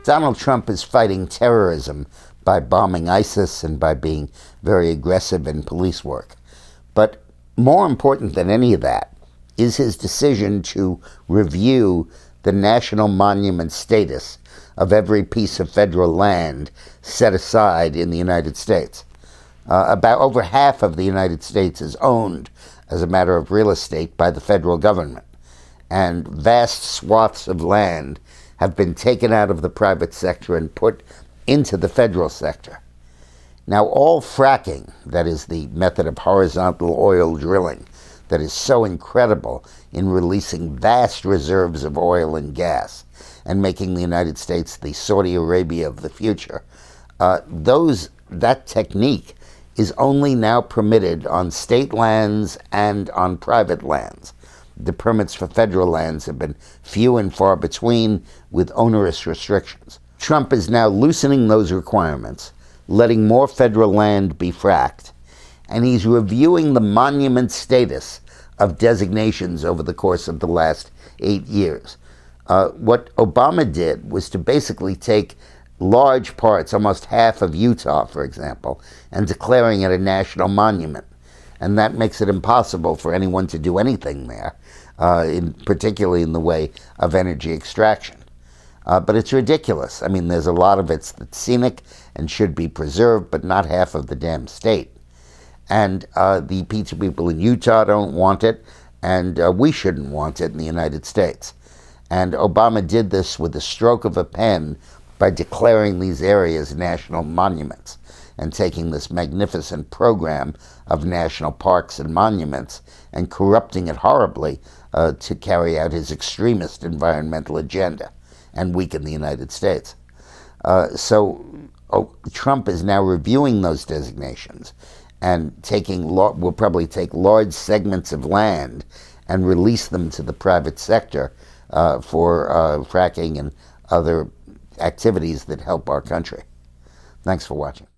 Donald Trump is fighting terrorism by bombing ISIS and by being very aggressive in police work. But more important than any of that is his decision to review the national monument status of every piece of federal land set aside in the United States. About over half of the United States is owned as a matter of real estate by the federal government, and vast swaths of land have been taken out of the private sector and put into the federal sector. Now, all fracking, that is the method of horizontal oil drilling that is so incredible in releasing vast reserves of oil and gas and making the United States the Saudi Arabia of the future, that technique is only now permitted on state lands and on private lands. The permits for federal lands have been few and far between, with onerous restrictions. Trump is now loosening those requirements, letting more federal land be fracked, and he's reviewing the monument status of designations over the course of the last 8 years. What Obama did was to basically take large parts, almost half of Utah, for example, and declaring it a national monument. And that makes it impossible for anyone to do anything there, particularly in the way of energy extraction. But it's ridiculous. I mean, there's a lot of it that's scenic and should be preserved, but not half of the damn state. And the people in Utah don't want it, and we shouldn't want it in the United States. And Obama did this with a stroke of a pen by declaring these areas national monuments and taking this magnificent program of national parks and monuments and corrupting it horribly to carry out his extremist environmental agenda and weaken the United States. Trump is now reviewing those designations and will probably take large segments of land and release them to the private sector for fracking and other activities that help our country. Thanks for watching.